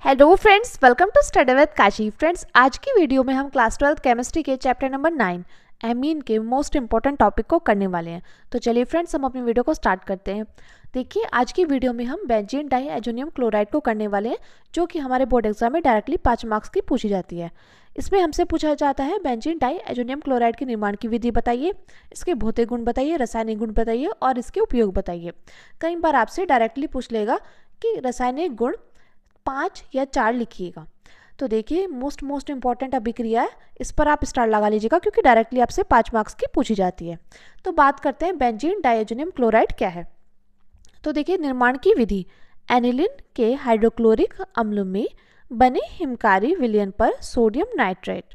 Hello friends, welcome to study with Kashi. Friends, आज की video में हम क्लास 12 केमिस्ट्री के चैप्टर नंबर 9 एमीन के मोस्ट इंपॉर्टेंट टॉपिक को करने वाले हैं। तो चलिए फ्रेंड्स, हम अपनी वीडियो को स्टार्ट करते हैं। देखिए, आज की वीडियो में हम बेंजीन डाईएजोनियम क्लोराइड को करने वाले हैं, जो कि हमारे बोर्ड एग्जाम में डायरेक्टली 5 मार्क्स की पूछी जाती है। इसमें हमसे पूछा जाता है बेंजीन डाईएजोनियम क्लोराइड के निर्माण की विधि बताइए, इसके भौतिक गुण बताइए, रासायनिक गुण बताइए और इसके उपयोग बताइए। कई बार आपसे डायरेक्टली पूछ लेगा कि रासायनिक गुण 5 या 4 लिखिएगा। तो देखिए, मोस्ट इंपॉर्टेंट अभिक्रिया है, इस पर आप स्टार लगा लीजिएगा क्योंकि डायरेक्टली आपसे 5 मार्क्स की पूछी जाती है। तो बात करते हैं बेंजीन डाईएजोनियम क्लोराइड क्या है। तो देखिए, निर्माण की विधि एनिलीन के हाइड्रोक्लोरिक अम्ल में बने हिमकारी विलयन पर सोडियम नाइट्रेट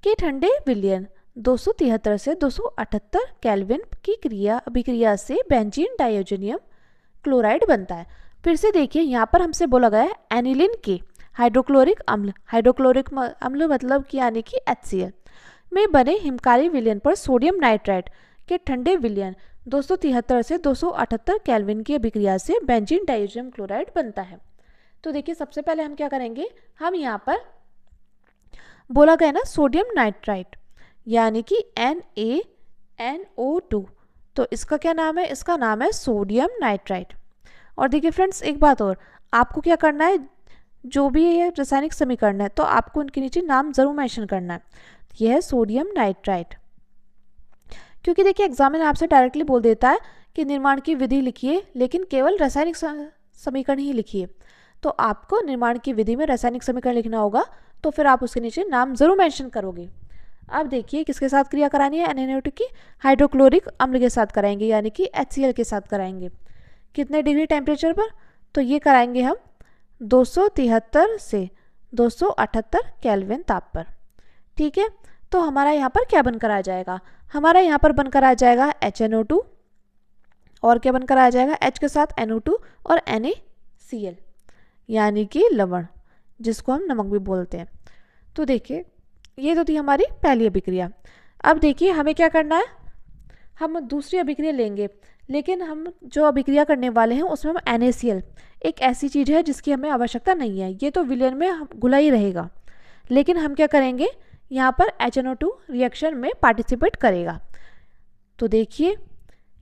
के ठंडे विलयन 273 से 278 केल्विन की अभिक्रिया से बेंजीन डाईएजोनियम क्लोराइड बनता है। फिर से देखिए, यहाँ पर हमसे बोला गया है एनिलीन के हाइड्रोक्लोरिक अम्ल मतलब कि यानी कि HCl में बने हिमकारी विलयन पर सोडियम नाइट्राइट के ठंडे विलयन 273 से 278 केल्विन की अभिक्रिया से बेंजीन डाईएजोनियम क्लोराइड बनता है। तो देखिए, सबसे पहले हम क्या करेंगे, हम यहाँ पर बोला गया ना सोडियम नाइट्राइट यानी कि NaNO2, तो इसका क्या नाम है, इसका नाम है सोडियम नाइट्राइट। और देखिए फ्रेंड्स, एक बात और, आपको क्या करना है, जो भी ये रासायनिक समीकरण है तो आपको उनके नीचे नाम जरूर मेंशन करना है। यह है सोडियम नाइट्राइट, क्योंकि देखिए एग्जाम में आपसे डायरेक्टली बोल देता है कि निर्माण की विधि लिखिए, लेकिन केवल रासायनिक समीकरण ही लिखिए। तो आपको निर्माण की विधि में रासायनिक समीकरण लिखना होगा, तो फिर आप उसके नीचे नाम जरूर मेंशन करोगे। अब देखिए, किसके साथ क्रिया करानी है, NaNO2 की हाइड्रोक्लोरिक अम्ल के साथ कराएंगे यानी कि HCl के साथ कराएंगे। कितने डिग्री टेम्परेचर पर, तो ये कराएंगे हम 273 से 278 केल्विन ताप पर। ठीक है, तो हमारा यहाँ पर क्या बनकर आ जाएगा, हमारा यहाँ पर बनकर आ जाएगा HNO2 और क्या बनकर आ जाएगा, H के साथ NO2 और NaCl यानी कि लवण, जिसको हम नमक भी बोलते हैं। तो देखिए, ये तो थी हमारी पहली अभिक्रिया। अब देखिए, हमें क्या करना है, हम दूसरी अभिक्रिया लेंगे, लेकिन हम जो अभिक्रिया करने वाले हैं उसमें हम NaCl, एक ऐसी चीज़ है जिसकी हमें आवश्यकता नहीं है, ये तो विलयन में घुला ही रहेगा। लेकिन हम क्या करेंगे, यहाँ पर HNO2 रिएक्शन में पार्टिसिपेट करेगा। तो देखिए,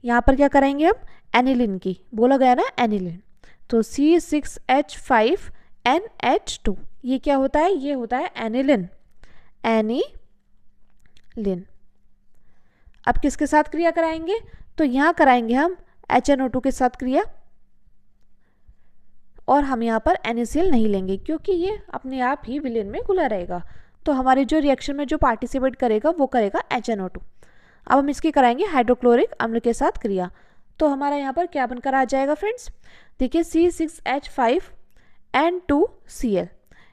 यहाँ पर क्या करेंगे हम, एनिलीन की बोला गया ना एनिलीन, तो C6H5NH2, ये क्या होता है, ये होता है एनिलीन। अब किसके साथ क्रिया कराएंगे, तो यहाँ कराएंगे हम HNO2 के साथ क्रिया, और हम यहाँ पर NaCl नहीं लेंगे क्योंकि ये अपने आप ही विलयन में घुला रहेगा। तो हमारी जो रिएक्शन में जो पार्टिसिपेट करेगा वो करेगा HNO2। अब हम इसकी कराएंगे हाइड्रोक्लोरिक अम्ल के साथ क्रिया, तो हमारा यहाँ पर क्या बनकर आ जाएगा फ्रेंड्स, देखिए C6H5N2Cl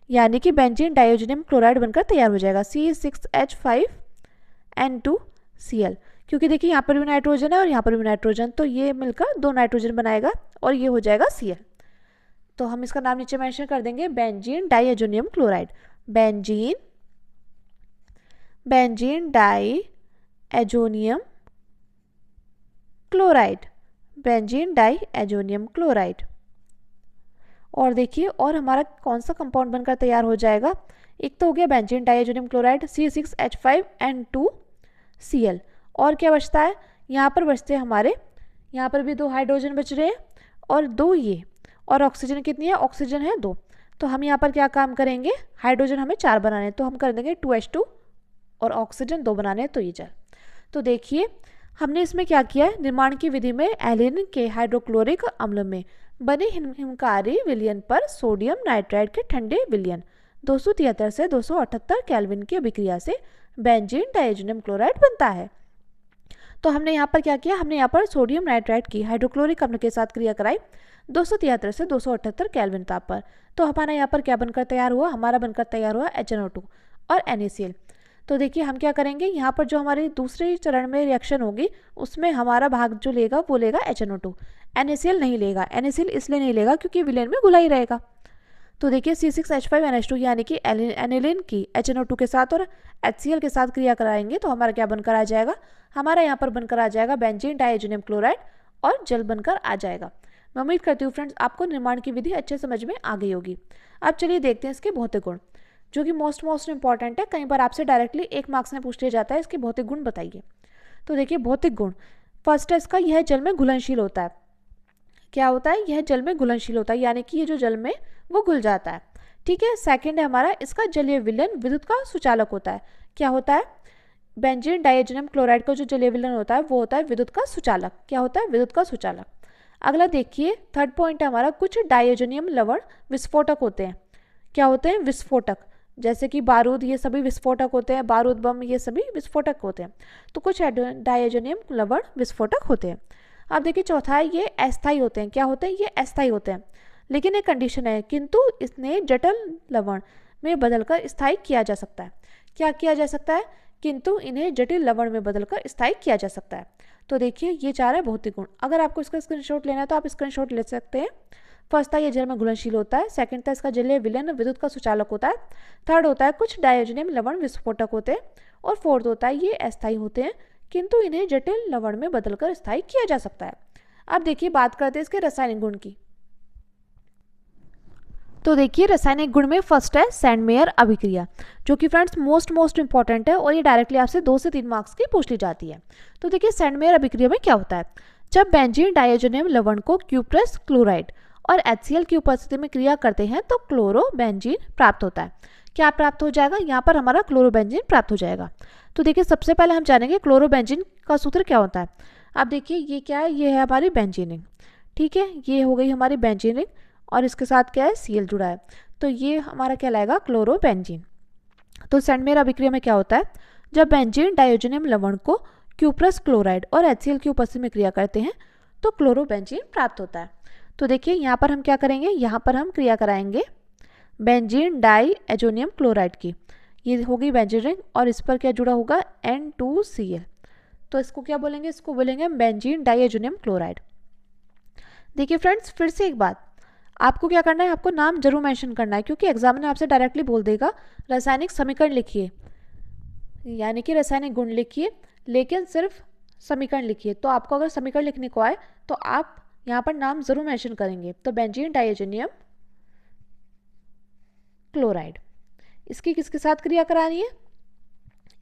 यानी कि बेंजीन डाईएजोनियम क्लोराइड बनकर तैयार हो जाएगा। C6H5N2Cl, क्योंकि देखिए यहाँ पर भी नाइट्रोजन है और यहाँ पर भी नाइट्रोजन, तो ये मिलकर 2 नाइट्रोजन बनाएगा और ये हो जाएगा Cl। तो हम इसका नाम नीचे मेंशन कर देंगे benzene diazonium chloride. Benzene diazonium chloride. और देखिए, और हमारा कौन सा कंपाउंड बनकर तैयार हो जाएगा, एक तो हो गया बेंजीन डाईएजोनियम क्लोराइड C6H5N2Cl, और क्या बचता है, यहाँ पर बचते हैं हमारे, यहाँ पर भी 2 हाइड्रोजन बच रहे हैं और 2 ये, और ऑक्सीजन कितनी है, ऑक्सीजन है 2। तो हम यहाँ पर क्या काम करेंगे, हाइड्रोजन हमें 4 बनाने हैं तो हम कर देंगे 2H2 और ऑक्सीजन 2 बनाने हैं तो ये 4। तो देखिए, हमने इसमें क्या किया है, निर्माण की विधि में एनिलीन के हाइड्रोक्लोरिक अम्ल में बने हिमकारी विलयन पर सोडियम नाइट्राइट के ठंडे विलयन 273 से 278 केल्विन की अभिक्रिया से बेंजीन डाईएजोनियम क्लोराइड बनता है। तो हमने यहाँ पर क्या किया, हमने यहाँ पर सोडियम नाइट्राइट की हाइड्रोक्लोरिक अम्ल के साथ क्रिया कराई 273 से 278 केल्विन ताप पर। तो हमारा यहाँ पर क्या बनकर तैयार हुआ, हमारा बनकर तैयार हुआ HNO2 और NaCl। तो देखिए, हम क्या करेंगे, यहाँ पर जो हमारी दूसरे चरण में रिएक्शन होगी उसमें हमारा भाग जो लेगा वो लेगा HNO2, NaCl नहीं लेगा। NaCl इसलिए नहीं लेगा क्योंकि विलयन में घुला ही रहेगा। तो देखिए, C6H5NH2 यानी कि एनिलीन की HNO2 के साथ और HCl के साथ क्रिया कराएंगे तो हमारा क्या बनकर आ जाएगा, हमारा यहाँ पर बनकर आ जाएगा बेंजीन डाईएजोनियम क्लोराइड और जल बनकर आ जाएगा। मैं उम्मीद करती हूँ फ्रेंड्स आपको निर्माण की विधि अच्छे समझ में आ गई होगी। अब चलिए देखते हैं इसके भौतिक गुण, जो कि मोस्ट इंपॉर्टेंट है। कई बार आपसे डायरेक्टली 1 मार्क्स में पूछ लिया जाता है, इसके भौतिक गुण बताइए। तो देखिए भौतिक गुण, फर्स्ट है इसका, यह जल में घुलनशील होता है। क्या होता है? यह जल में घुलनशील होता है, यानी कि ये जो जल में वो घुल जाता है। ठीक है। सेकंड है हमारा, इसका जलीय विलयन विद्युत का सुचालक होता है। क्या होता है? बेंजीन डाइएजोनियम क्लोराइड का जो जलीय विलयन होता है वो होता है विद्युत का सुचालक। क्या होता है? विद्युत का सुचालक। अगला देखिए, थर्ड पॉइंट है हमारा, कुछ डाइएजोनियम लवण विस्फोटक होते हैं। क्या होते हैं? विस्फोटक। जैसे कि बारूद, ये सभी विस्फोटक होते हैं, बारूद बम ये सभी विस्फोटक होते हैं। तो कुछ डाइएजोनियम लवण विस्फोटक होते हैं। अब देखिए चौथा है, ये अस्थायी होते हैं। क्या होते हैं? ये अस्थायी होते हैं, लेकिन एक कंडीशन है, किंतु इसने जटिल लवण में बदलकर स्थायी किया जा सकता है। क्या किया जा सकता है? किंतु इन्हें जटिल लवण में बदलकर स्थायी किया जा सकता है। तो देखिए ये 4 है भौतिक गुण। अगर आपको इसका स्क्रीनशॉट लेना है तो आप स्क्रीनशॉट ले सकते हैं। फर्स्ट था ये जल में घुलनशील होता है। सेकंड था इसका जलीय विलयन विद्युत का सुचालक होता है। थर्ड होता है कुछ डाइएजोनियम लवण विस्फोटक होते हैं। और फोर्थ होता है ये अस्थायी होते हैं, किंतु इन्हें जटिल लवण में बदलकर स्थायी किया जा सकता है। अब देखिए बात करते हैं इसके रासायनिक गुण की। तो देखिए रासायनिक गुण में फर्स्ट है सैंडमेयर अभिक्रिया, जो कि फ्रेंड्स मोस्ट इंपॉर्टेंट है और ये डायरेक्टली आपसे 2 से 3 मार्क्स की पूछ ली जाती है। तो देखिए सैंडमेयर अभिक्रिया में क्या होता है, जब बेंजीन डाइएजोनियम लवण को क्यूप्रस क्लोराइड और HCl की उपस्थिति में क्रिया करते हैं तो क्लोरोबेंजीन प्राप्त होता है। क्या प्राप्त हो जाएगा? यहाँ पर हमारा क्लोरोबेंजीन प्राप्त हो जाएगा। तो देखिए सबसे पहले हम जानेंगे क्लोरोबेंजीन का सूत्र क्या होता है। अब देखिए ये क्या है, ये है हमारी बेंजीन रिंग। ठीक है, ये हो गई हमारी बेंजीन रिंग और इसके साथ क्या है? Cl जुड़ा है, तो ये हमारा कहलाएगा क्लोरोबेंजीन। तो सैंडमेयर अभिक्रिया में क्या होता है, जब बेंजीन डाइएजोनियम लवण को क्यूप्रस क्लोराइड और HCl की उपस्थिति में क्रिया करते हैं तो क्लोरोबेंजीन प्राप्त होता है। तो देखिए यहाँ पर हम क्या करेंगे, यहाँ पर हम क्रिया कराएंगे बेंजीन डाइएजोनियम क्लोराइड की। ये होगी बेंजीन रिंग और इस पर क्या जुड़ा होगा? N2Cl। तो इसको क्या बोलेंगे? इसको बोलेंगे बेंजीन डाइएजोनियम क्लोराइड। देखिए फ्रेंड्स फिर से एक बात, आपको क्या करना है, आपको नाम जरूर मेंशन करना है, क्योंकि एग्जामिनर आपसे डायरेक्टली बोल देगा रासायनिक समीकरण लिखिए, यानी कि रासायनिक गुण लिखिए, लेकिन सिर्फ समीकरण लिखिए। तो आपको अगर समीकरण लिखने को आए तो आप यहाँ पर नाम जरूर मेंशन करेंगे। तो बेंजीन डाइएजोनियम क्लोराइड, इसकी किसके साथ क्रिया करानी है?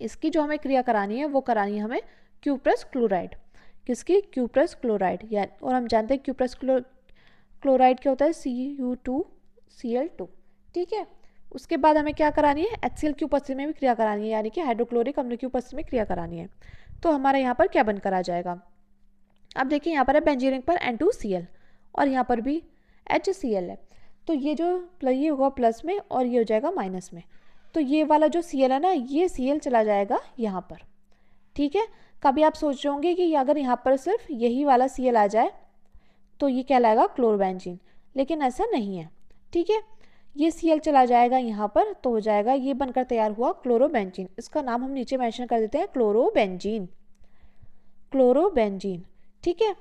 इसकी जो हमें क्रिया करानी है वो करानी है हमें क्यूप्रस क्लोराइड। किसकी? Cuprous chloride. या और हम जानते हैं क्यूप्रस क्लोराइड क्या होता है? Cu2Cl2। ठीक है। उसके बाद हमें क्या करानी है? HCl की उपस्थिति में भी क्रिया करानी है, यानी कि हाइड्रोक्लोरिक अम्ल की उपस्थिति में क्रिया करानी है। तो हमारा यहाँ पर क्या बनकर आ जाएगा? अब देखिए यहाँ पर है बेंजीन रिंग पर N2Cl और यहाँ पर भी HCl है। तो ये जो ये होगा प्लस में और ये हो जाएगा माइनस में। तो ये वाला जो Cl है ना, ये Cl चला जाएगा यहाँ पर। ठीक है। कभी आप सोच रहे होंगे कि अगर यहाँ पर सिर्फ यही वाला Cl आ जाए तो ये कहलाएगा क्लोरोबेंजीन, लेकिन ऐसा नहीं है। ठीक है, ये Cl चला जाएगा यहाँ पर तो हो जाएगा, ये बनकर तैयार हुआ क्लोरोबेंजीन। इसका नाम हम नीचे मेंशन कर देते हैं क्लोरोबेंजीन। क्लोरोबेंजीन। ठीक है।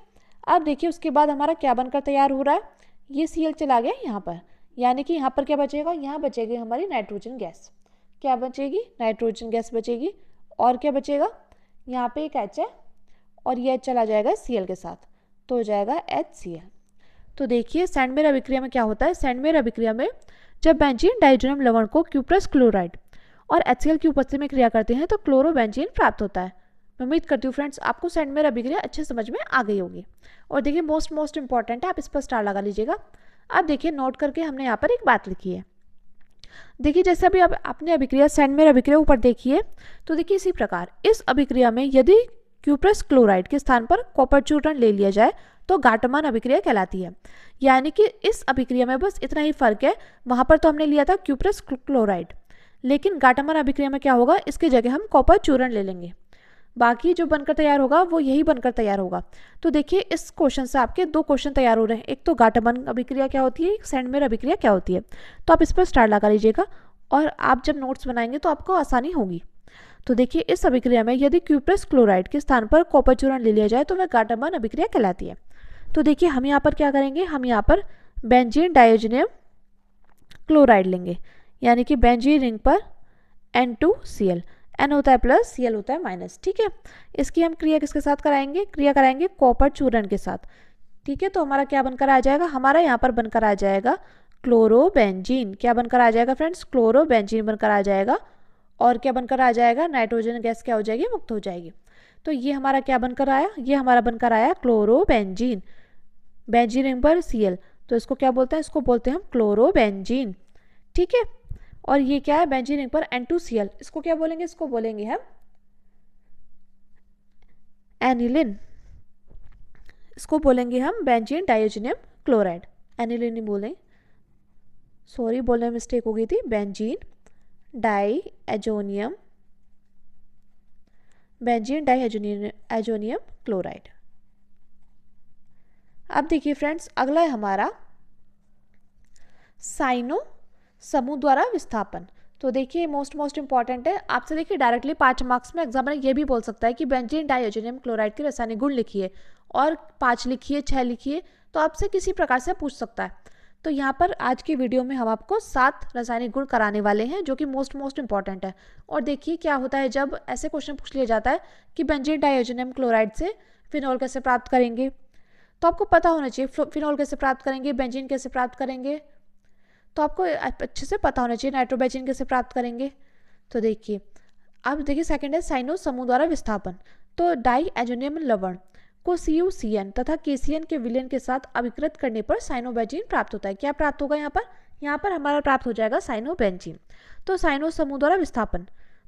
अब देखिए उसके बाद हमारा क्या बनकर तैयार हो रहा है, ये Cl चला गया यहाँ पर, यानी कि यहाँ पर क्या बचेगा? यहाँ बचेगी हमारी नाइट्रोजन गैस। क्या बचेगी? नाइट्रोजन गैस बचेगी। और क्या बचेगा? यहाँ पे एक H है और ये H चला जाएगा Cl के साथ, तो हो जाएगा HCl। तो देखिए सैंडमेयर अभिक्रिया में क्या होता है, सैंडमेयर अभिक्रिया में जब बेंजीन डाइएजोनियम लवण को क्यूप्रस क्लोराइड और HCl की उपस्थिति में क्रिया करते हैं तो क्लोरोबेंजीन प्राप्त होता है। मैं उम्मीद करती हूँ फ्रेंड्स आपको सैंडमेयर अभिक्रिया अच्छे समझ में आ गई होगी। और देखिए मोस्ट इंपॉर्टेंट है, आप इस पर स्टार लगा लीजिएगा। अब देखिए नोट करके हमने यहाँ पर एक बात लिखी है। देखिए जैसे अभी आपने अभिक्रिया सैंडमेयर अभिक्रिया ऊपर देखिए, तो देखिए इसी प्रकार इस अभिक्रिया में यदि क्यूप्रस क्लोराइड के स्थान पर कॉपर चूर्ण ले लिया जाए तो घाटमान अभिक्रिया कहलाती है। यानी कि इस अभिक्रिया में बस इतना ही फर्क है, वहां पर तो हमने लिया था क्यूप्रस क्लोराइड, लेकिन घाटमान अभिक्रिया में क्या होगा, इसकी जगह हम कॉपर चूर्ण ले लेंगे। बाकी जो बनकर तैयार होगा वो यही बनकर तैयार होगा। तो देखिए इस क्वेश्चन से आपके 2 क्वेश्चन तैयार हो रहे हैं, एक तो घाटमान अभिक्रिया क्या होती है, एक सैंडमेयर अभिक्रिया क्या होती है। तो आप इस पर स्टार लगा लीजिएगा और आप जब नोट्स बनाएंगे तो आपको आसानी होगी। तो देखिए इस अभिक्रिया में यदि क्यूप्रस क्लोराइड के स्थान पर कॉपर चूर्ण ले लिया जाए तो वह घाटमान अभिक्रिया कहलाती है। तो देखिए हम यहाँ पर क्या करेंगे, हम यहाँ पर बेंजीन डाइएजोनियम क्लोराइड लेंगे, यानी कि बेंजीन रिंग पर N2Cl, N होता है प्लस, Cl होता है माइनस। ठीक है, इसकी हम क्रिया किसके साथ कराएंगे, क्रिया कराएंगे कॉपर चूर्ण के साथ। ठीक है, तो हमारा क्या बनकर आ जाएगा, हमारा यहाँ पर बनकर आ जाएगा क्लोरोबेंजीन। क्या बनकर आ जाएगा फ्रेंड्स, क्लोरोबेंजीन बनकर आ जाएगा। और क्या बनकर आ जाएगा, नाइट्रोजन गैस क्या हो जाएगी, मुक्त हो जाएगी। तो ये हमारा क्या बनकर आया, ये हमारा बनकर आया क्लोरोबेंजीन। बेंजीन रिंग पर Cl, तो इसको क्या बोलते हैं, इसको बोलते हैं हम क्लोरोबेंजीन। ठीक है, और ये क्या है, बेंजीन रिंग पर N2Cl, इसको क्या बोलेंगे, इसको बोलेंगे हम एनिलिन। इसको बोलेंगे हम बेंजीन डाइओजेनियम क्लोराइड, एनिलिन नहीं बोलें, सॉरी बोलने में मिस्टेक हो गई थी, benzene diazonium, benzene diazonium chloride. अब देखिए फ्रेंड्स, अगला है हमारा साइनो समूह द्वारा विस्थापन। तो देखिए मोस्ट इंपॉर्टेंट है, आपसे देखिए डायरेक्टली 5 मार्क्स में एग्जामिनर ये भी बोल सकता है कि बेंजीन डाइओजेनियम क्लोराइड के रासायनिक गुण लिखिए, और 5 लिखिए, 6 लिखिए, तो आपसे किसी प्रकार से पूछ सकता है। तो यहाँ पर आज की वीडियो में हम आपको 7 रासायनिक गुण कराने वाले हैं, जो कि मोस्ट इंपॉर्टेंट है। और देखिए क्या होता है जब ऐसे क्वेश्चन पूछ लिया जाता है कि बेंजीन डाइओजेनियम क्लोराइड से फिनॉल कैसे प्राप्त करेंगे, तो आपको पता होना चाहिए फिनॉल कैसे प्राप्त करेंगे, बेंजीन कैसे प्राप्त करेंगे, तो आपको अच्छे से पता होना चाहिए नाइट्रोबेंजीन कैसे प्राप्त करेंगे। तो देखिए, अब देखिए सेकंड है साइनो समूह द्वारा विस्थापन। तो डाइएजोनियम लवण को CuCN तथा KCN के विलयन के साथ अभिकृत करने पर साइनोबेंजीन प्राप्त होता है। क्या प्राप्त होगा यहाँ पर हमारा प्राप्त हो जाएगा साइनोबेंजीन। तो साइनो समूह द्वारा विस्थापन,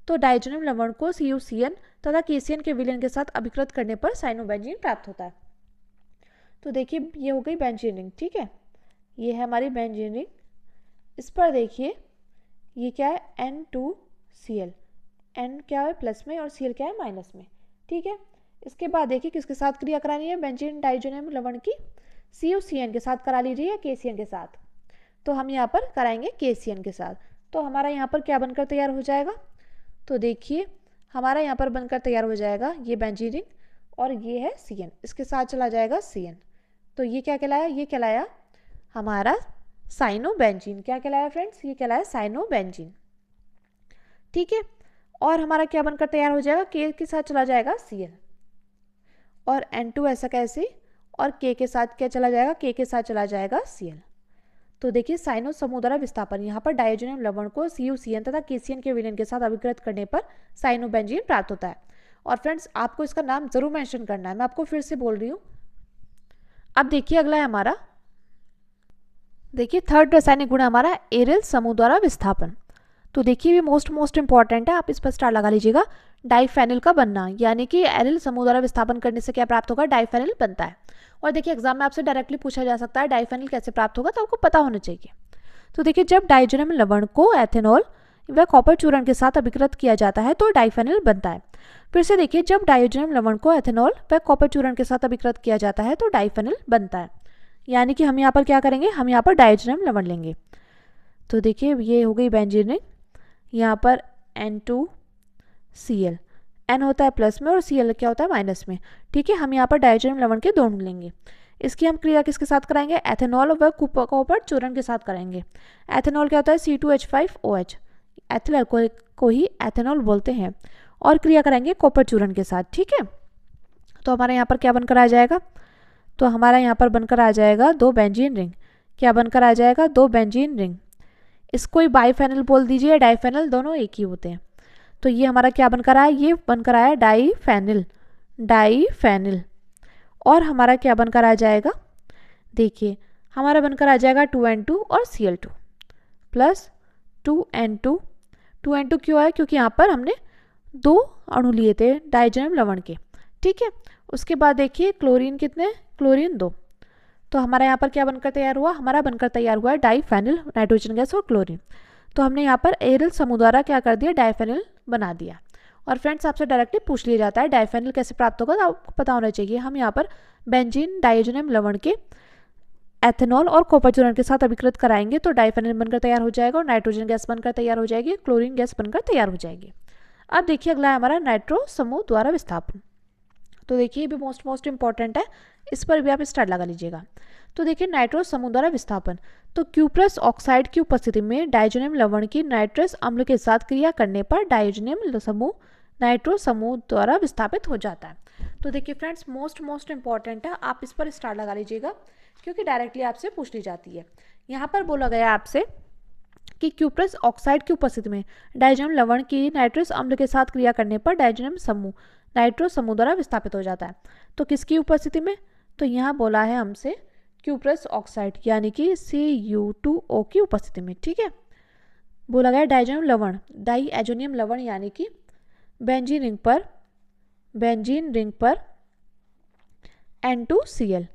तो डाइएजोनियम लवण को CuCN तथा KCN के विलयन के साथ अभिकृत करने पर साइनोबेंजीन प्राप्त होता है। तो देखिए ये हो गई बेंजीन रिंग। ठीक है, ये है हमारी बेंजीन रिंग। इस पर देखिए ये क्या है, N2Cl, N क्या है प्लस में और Cl क्या है माइनस में। ठीक है, इसके बाद देखिए किसके साथ क्रिया करानी है, बेंजीन डाइओजेनियम लवण की CuCN के साथ करा लीजिए या KCN के साथ। तो हम यहाँ पर कराएंगे KCN के साथ। तो हमारा यहाँ पर क्या बनकर तैयार हो जाएगा, तो देखिए हमारा यहाँ पर बनकर तैयार हो जाएगा ये बेंजीन रिंग, और ये है CN, इसके साथ चला जाएगा CN। तो ये क्या कहलाया, ये कहलाया हमारा साइनोबेंजीन। क्या कहलाया फ्रेंड्स, ये कहलाया साइनोबेंजीन। ठीक है, और हमारा क्या बनकर तैयार हो जाएगा, K के साथ चला जाएगा Cl, और N2 ऐसा कैसे, और K के साथ क्या चला जाएगा, K के साथ चला जाएगा Cl। तो देखिए साइनो समूह द्वारा विस्थापन, यहाँ पर डाइओजेनियम लवण को CuCN तथा KCN के विलयन के साथ अभिकृत करने पर साइनोबेंजीन प्राप्त होता है। और फ्रेंड्स आपको इसका नाम जरूर मेंशन करना है, मैं आपको फिर से बोल रही हूँ। अब देखिए अगला है हमारा, देखिए थर्ड रासायनिक गुण हमारा एरिल समूह द्वारा विस्थापन। तो देखिए ये मोस्ट इंपॉर्टेंट है, आप इस पर स्टार लगा लीजिएगा। डाइफेनिल का बनना, यानी कि एरिल समूह द्वारा विस्थापन करने से क्या प्राप्त होगा, डाइफेनिल बनता है। और देखिए एग्जाम में आपसे डायरेक्टली पूछा जा सकता है डाइफेनिल कैसे प्राप्त होगा, तो आपको पता होना चाहिए। तो देखिए जब डाइओजेनियम लवण को एथेनॉल व कॉपर चूर्ण के साथ अभिकृत किया जाता है तो डाइफेनिल बनता है। फिर से देखिए जब डाइओजेनियम लवण को एथेनॉल व कॉपर चूर्ण के साथ अभिकृत किया जाता है तो डाइफेनिल बनता है। यानी कि हम यहाँ पर क्या करेंगे, हम यहाँ पर डाइओजेनियम लवण लेंगे। तो देखिए ये हो गई बेंजीन रिंग, यहाँ पर N2Cl, N होता है प्लस में और Cl क्या होता है माइनस में। ठीक है, हम यहाँ पर डाइओजेनियम लवण के दोनों लेंगे। इसकी हम क्रिया किसके साथ कराएंगे, एथेनॉल व कॉपर चूर्ण के साथ कराएंगे। एथेनॉल क्या होता है C2H5OH, एथिल अल्कोहल को ही एथेनॉल बोलते हैं, और क्रिया कराएंगे कॉपर चूर्ण के साथ। ठीक है, तो हमारे यहाँ पर क्या बनकर आ जाएगा, तो हमारा यहाँ पर बनकर आ जाएगा 2 बेंजीन रिंग। क्या बनकर आ जाएगा, 2 बेंजीन रिंग। इसको ही बाइफेनिल बोल दीजिए, डाइफेनिल दोनों एक ही होते हैं। तो ये हमारा क्या बनकर आया, ये बनकर आया डाइफेनिल, डाइफेनिल। और हमारा क्या बनकर आ जाएगा, देखिए हमारा बनकर आ जाएगा 2N2 और Cl2 प्लस 2N2। 2N2 क्यों आया, क्योंकि यहाँ पर हमने 2 अणु लिए थे डाइओजेनियम लवण के। ठीक है, उसके बाद देखिए क्लोरीन कितने, क्लोरीन 2। तो हमारा यहाँ पर क्या बनकर तैयार हुआ, हमारा बनकर तैयार हुआ है डाइफेनिल, नाइट्रोजन गैस और क्लोरीन। तो हमने यहाँ पर एरिल समूह द्वारा क्या कर दिया, डाइफेनिल बना दिया। और फ्रेंड्स आपसे डायरेक्टली पूछ लिया जाता है डाइफेनिल कैसे प्राप्त होगा, तो आपको पता होना चाहिए। हम यहाँ पर बेंजीन डाइओजेनियम लवण के एथेनॉल और कॉपर चूर्ण के साथ अभिकृत कराएंगे तो डाइफेनिल बनकर तैयार हो जाएगा, और नाइट्रोजन गैस बनकर तैयार हो जाएगी, क्लोरीन गैस बनकर तैयार हो जाएगी। अब देखिए अगला है हमारा नाइट्रो समूह द्वारा विस्थापन। तो देखिए ये भी मोस्ट इंपॉर्टेंट है, इस पर भी आप स्टार लगा लीजिएगा। तो देखिए नाइट्रो समूह द्वारा विस्थापन, तो क्यूप्रस ऑक्साइड की उपस्थिति में डाइओजेनियम लवण की नाइट्रस अम्ल के साथ क्रिया करने पर डाइओजेनियम समूह नाइट्रो समूह द्वारा विस्थापित हो जाता है। तो देखिए फ्रेंड्स, मोस्ट इंपॉर्टेंट है, आप इस पर स्टार लगा लीजिएगा क्योंकि डायरेक्टली आपसे पूछ ली जाती है। यहाँ पर बोला गया आपसे कि क्यूप्रस ऑक्साइड की उपस्थिति में डाइजोनियम लवण की नाइट्रस अम्ल के साथ क्रिया करने पर डाइजोनियम समूह नाइट्रो समूह द्वारा विस्थापित हो जाता है। तो किसकी उपस्थिति में? तो यहाँ बोला है हमसे क्यूप्रस ऑक्साइड यानी कि Cu2O की उपस्थिति में। ठीक है, बोला गया डाइजोनियम लवण, डाइएजोनियम लवण यानी कि बेंजीन रिंग पर N2Cl,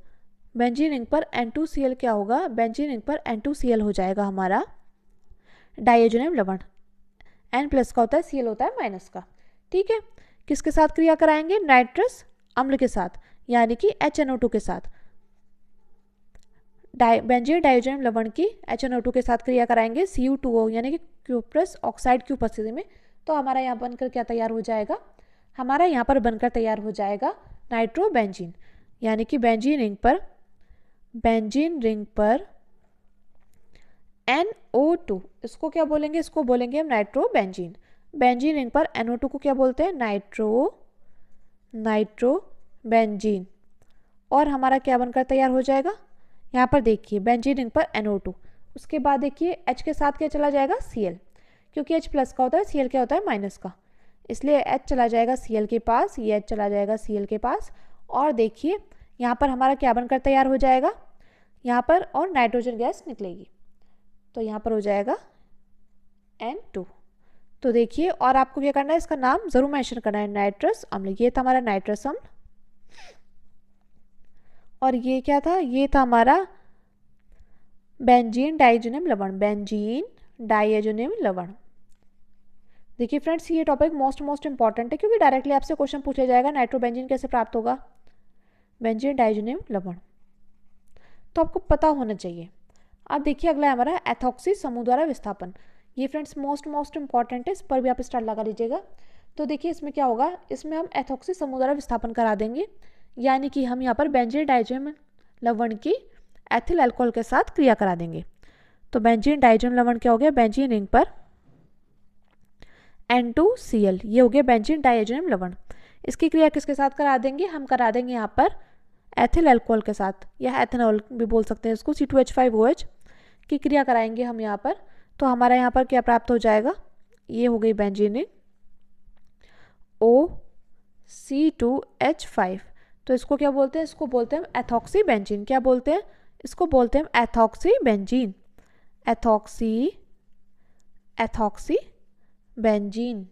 बेंजीन रिंग पर N2Cl क्या होगा? बेंजीन रिंग पर N2Cl हो जाएगा हमारा डाइएजोनियम लवण। N प्लस का होता है, Cl होता है माइनस का। ठीक है, किसके साथ क्रिया कराएंगे? नाइट्रस अम्ल के साथ यानी कि HNO2 के साथ। बेंजीन डाइएजोनियम लवण की HNO2 के साथ क्रिया कराएंगे Cu2O यानी कि क्यूप्रस ऑक्साइड की उपस्थिति में। तो हमारा यहाँ बनकर क्या तैयार हो जाएगा? हमारा यहाँ पर बनकर तैयार हो जाएगा नाइट्रोबेंजीन यानी कि बेंजीन रिंग पर NO2, इसको क्या बोलेंगे? इसको बोलेंगे हम नाइट्रोबेंजीन। बेंजीन रिंग पर NO2 को क्या बोलते हैं? नाइट्रोबेंजीन। और हमारा क्या बनकर तैयार हो जाएगा? यहाँ पर देखिए बेंजीन रिंग पर NO2, उसके बाद देखिए H के साथ क्या चला जाएगा? Cl, क्योंकि H प्लस का होता है, Cl क्या होता है? माइनस का, इसलिए H चला जाएगा Cl के पास, ये H चला जाएगा Cl के पास। और देखिए यहाँ पर हमारा क्या बनकर तैयार हो जाएगा? यहाँ पर और नाइट्रोजन गैस निकलेगी, तो यहाँ पर हो जाएगा N2। तो देखिए, और आपको क्या करना है? इसका नाम जरूर मेंशन करना है, नाइट्रस अम्ल। ये था हमारा नाइट्रस अम्ल, और ये क्या था? ये था हमारा बेंजीन डाइएजोनियम लवण। देखिए फ्रेंड्स, ये टॉपिक मोस्ट इंपॉर्टेंट है क्योंकि डायरेक्टली आपसे क्वेश्चन पूछा जाएगा नाइट्रोबेंजीन कैसे प्राप्त होगा? बेंजीन डाइएजोनियम लवण, तो आपको पता होना चाहिए। अब देखिए अगला है हमारा एथॉक्सी समूह द्वारा विस्थापन। ये फ्रेंड्स मोस्ट इंपॉर्टेंट है, इस पर भी आप स्टार लगा लीजिएगा। तो देखिए इसमें क्या होगा? इसमें हम एथॉक्सी समूह द्वारा विस्थापन करा देंगे, यानी कि हम यहाँ पर बेंजीन डाइएजोनियम लवण की एथिल अल्कोहल के साथ क्रिया करा देंगे। तो बेंजीन डाइएजोनियम लवण क्या हो गया? बेंजीन रिंग पर N2Cl, ये हो गया बेंजीन डाइएजोनियम लवण। इसकी क्रिया किसके साथ करा देंगे? हम करा देंगे यहाँ पर एथिल अल्कोहल के साथ, या एथेनॉल भी बोल सकते हैं इसको, C2H5OH की क्रिया कराएंगे हम यहाँ पर। तो हमारा यहाँ पर क्या प्राप्त हो जाएगा? ये हो गई बेंजीन रिंग OC2H5। तो इसको क्या बोलते हैं? इसको बोलते हैं एथॉक्सी बेंजीन। क्या बोलते हैं? इसको बोलते हैं एथॉक्सी बेंजीन, एथॉक्सी बेंजीन।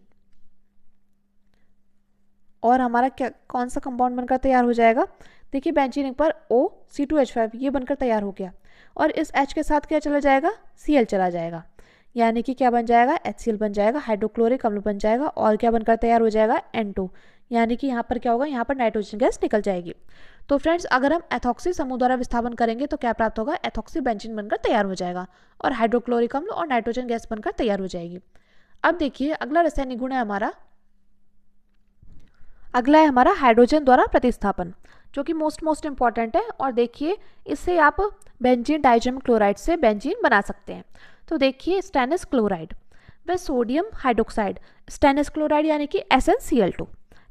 और हमारा क्या कौन सा कंपाउंड बनकर तैयार हो जाएगा? देखिए बेंजीन रिंग पर OC2H5 ये बनकर तैयार हो गया, और इस H के साथ क्या चला जाएगा? Cl चला जाएगा, यानी कि क्या बन जाएगा? HCl बन जाएगा, हाइड्रोक्लोरिक अम्ल बन जाएगा। और क्या बनकर तैयार हो जाएगा? N2, यानी कि यहाँ पर क्या होगा? यहाँ पर नाइट्रोजन गैस निकल जाएगी। तो फ्रेंड्स, अगर हम एथॉक्सी समूह द्वारा विस्थापन करेंगे तो क्या प्राप्त होगा? एथॉक्सी बेंजीन बनकर तैयार हो जाएगा, और हाइड्रोक्लोरिक अम्ल और नाइट्रोजन गैस बनकर तैयार हो जाएगी। अब देखिए अगला रासायनिक गुण है हमारा, अगला है हमारा हाइड्रोजन द्वारा प्रतिस्थापन, जो कि मोस्ट इंपॉर्टेंट है। और देखिए इससे आप बेंजीन डाइएजोनियम क्लोराइड से बेंजीन बना सकते हैं। तो देखिए स्टेनस क्लोराइड व सोडियम हाइड्रोक्साइड, स्टेनस क्लोराइड यानी कि SnCl2,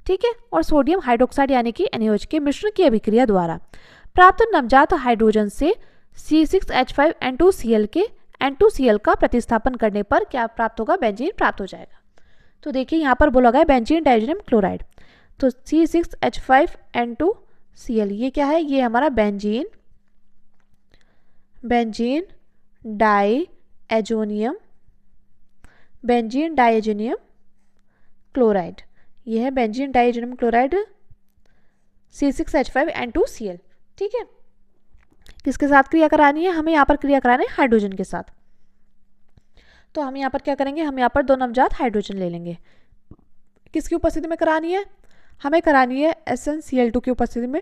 ठीक है, और सोडियम हाइड्रोक्साइड यानी कि NaOH के मिश्रण की अभिक्रिया द्वारा प्राप्त नवजात हाइड्रोजन से C6H5N2Cl के N2Cl का प्रतिस्थापन करने पर क्या प्राप्त होगा? बेंजीन प्राप्त हो जाएगा। तो देखिए यहाँ पर बोला गया बेंजीन डाइएजोनियम क्लोराइड, तो C6H5N2Cl ये क्या है? ये हमारा बेंजीन डाइएजोनियम क्लोराइड, ये है बेंजीन डाइएजोनियम क्लोराइड C6H5N2Cl। ठीक है, किसके साथ क्रिया करानी है? हमें यहाँ पर क्रिया करानी है हाइड्रोजन के साथ। तो हम यहाँ पर क्या करेंगे? हम यहाँ पर दो नवजात हाइड्रोजन ले लेंगे। किसकी उपस्थिति में करानी है? हमें करानी है SnCl2 की उपस्थिति में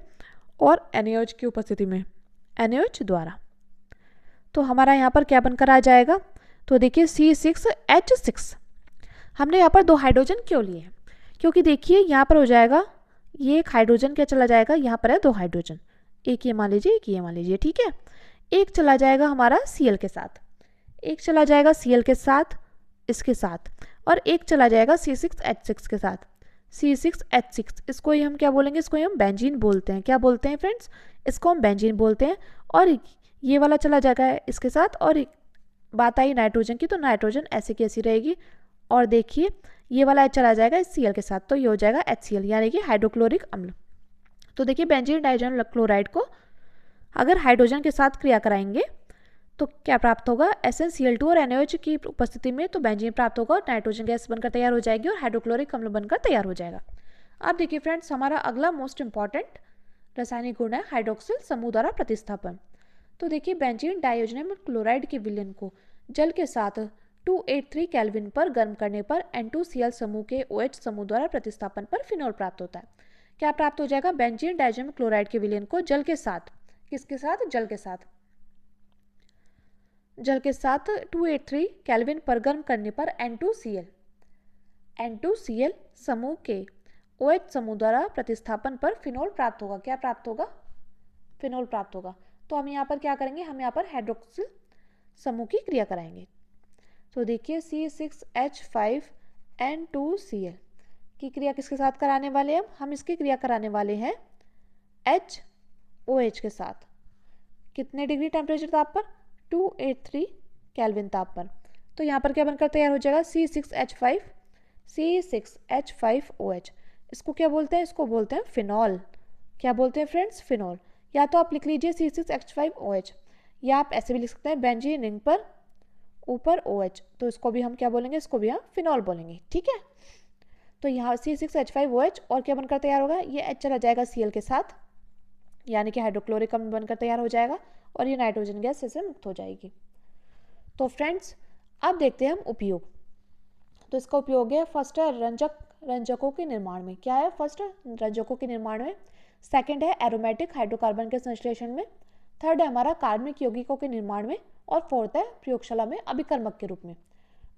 और NaOH की उपस्थिति में, NaOH द्वारा। तो हमारा यहाँ पर क्या बनकर आ जाएगा? तो देखिए C6H6। हमने यहाँ पर दो हाइड्रोजन क्यों लिए हैं? क्योंकि देखिए यहाँ पर हो जाएगा, ये एक हाइड्रोजन क्या चला जाएगा? यहाँ पर है दो हाइड्रोजन, एक ये मान लीजिए, एक ये मान लीजिए, ठीक है। एक चला जाएगा हमारा Cl के साथ, एक चला जाएगा Cl के साथ इसके साथ, और एक चला जाएगा C6H6 के साथ, C6H6, इसको ही हम क्या बोलेंगे, इसको ही हम बेंजीन बोलते हैं। क्या बोलते हैं फ्रेंड्स, इसको हम बेंजीन बोलते हैं। और ये वाला चला जाएगा इसके साथ। और बात आई नाइट्रोजन की, तो नाइट्रोजन ऐसे की ऐसी रहेगी। और देखिए ये वाला चला जाएगा इस Cl के साथ, तो ये हो जाएगा HCl यानी कि हाइड्रोक्लोरिक अम्ल। तो देखिए बेंजीन डाइजोनिल क्लोराइड को अगर हाइड्रोजन के साथ क्रिया कराएंगे तो क्या प्राप्त होगा, SnCl2 और NaOH की उपस्थिति में तो बेंजीन प्राप्त होगा और नाइट्रोजन गैस बनकर तैयार हो जाएगी और हाइड्रोक्लोरिक अम्ल बनकर तैयार हो जाएगा। अब देखिए फ्रेंड्स, हमारा अगला मोस्ट इंपॉर्टेंट रासायनिक गुण है हाइड्रोक्सिल समूह द्वारा प्रतिस्थापन। तो देखिए बेंजीन डाइओजोनियम क्लोराइड के विलयन को जल के साथ 283 केल्विन पर गर्म करने पर N2Cl समूह के OH समूह द्वारा प्रतिस्थापन पर फिनोल प्राप्त होता है। क्या प्राप्त हो जाएगा, बेंजीन डाइओजोनियम क्लोराइड के विलयन को जल के साथ, किसके साथ, जल के साथ 283 केल्विन पर गर्म करने पर N2Cl समूह के OH समूह द्वारा प्रतिस्थापन पर फिनोल प्राप्त होगा। क्या प्राप्त होगा, फिनोल प्राप्त होगा। तो हम यहाँ पर क्या करेंगे, हम यहाँ पर हाइड्रोक्सिल समूह की क्रिया कराएंगे। तो देखिए C6H5N2Cl की क्रिया किसके साथ कराने वाले हैं हम इसकी क्रिया कराने वाले हैं HOH के साथ। कितने डिग्री टेम्परेचर ताप पर, 283 केल्विन ताप पर। तो यहाँ पर क्या बनकर तैयार हो जाएगा, C6H5OH। इसको क्या बोलते हैं, इसको बोलते हैं फिनॉल। क्या बोलते हैं फ्रेंड्स, फिनॉल। या तो आप लिख लीजिए C6H5OH, या आप ऐसे भी लिख सकते हैं बेंजीन रिंग पर ऊपर OH, तो इसको भी हम क्या बोलेंगे, इसको भी हम फिनॉल बोलेंगे। ठीक है, तो यहाँ C6H5OH और क्या बनकर तैयार होगा, ये H चला जाएगा Cl के साथ यानी कि हाइड्रोक्लोरिक अम्ल बनकर तैयार हो जाएगा और ये नाइट्रोजन गैस इससे मुक्त हो जाएगी। तो फ्रेंड्स अब देखते हैं हम उपयोग। तो इसका उपयोग है, फर्स्ट है रंजकों के निर्माण में। क्या है, फर्स्ट रंजकों के निर्माण में, सेकंड है एरोमेटिक हाइड्रोकार्बन के संश्लेषण में, थर्ड है हमारा कार्बनिक यौगिकों के निर्माण में, और फोर्थ है प्रयोगशाला में अभिकर्मक के रूप में।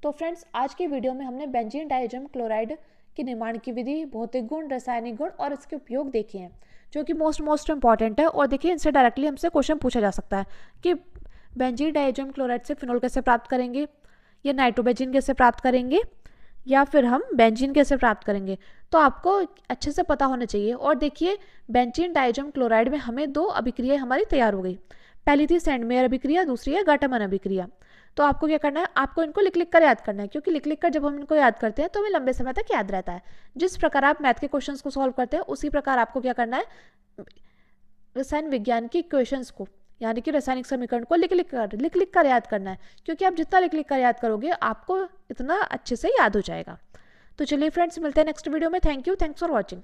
तो फ्रेंड्स आज की वीडियो में हमने बेंजीन डाइओजोनियम क्लोराइड के निर्माण की विधि, भौतिक गुण, रासायनिक गुण और इसके उपयोग देखे हैं, जो कि मोस्ट इंपॉर्टेंट है। और देखिए इनसे डायरेक्टली हमसे क्वेश्चन पूछा जा सकता है कि बेंजीन डाइओजोनियम क्लोराइड से फिनोल कैसे प्राप्त करेंगे, या नाइट्रोबेंजीन कैसे प्राप्त करेंगे, या फिर हम बेंजीन कैसे प्राप्त करेंगे। तो आपको अच्छे से पता होना चाहिए। और देखिए बेंजीन डाइओजोनियम क्लोराइड में हमें दो अभिक्रिया हमारी तैयार हो गई। पहली थी सैंडमेयर अभिक्रिया, दूसरी है गाटमन अभिक्रिया। तो आपको क्या करना है, आपको इनको लिख लिख कर याद करना है, क्योंकि लिख लिख कर जब हम इनको याद करते हैं तो हमें लंबे समय तक याद रहता है। जिस प्रकार आप मैथ के क्वेश्चंस को सॉल्व करते हैं उसी प्रकार आपको क्या करना है, रसायन विज्ञान की इक्वेशंस को यानी कि रासायनिक समीकरण को लिख लिख कर याद करना है, क्योंकि आप जितना लिख लिख कर याद करोगे आपको इतना अच्छे से याद हो जाएगा। तो चलिए फ्रेंड्स, मिलते हैं नेक्स्ट वीडियो में। Thank you, thanks for watching.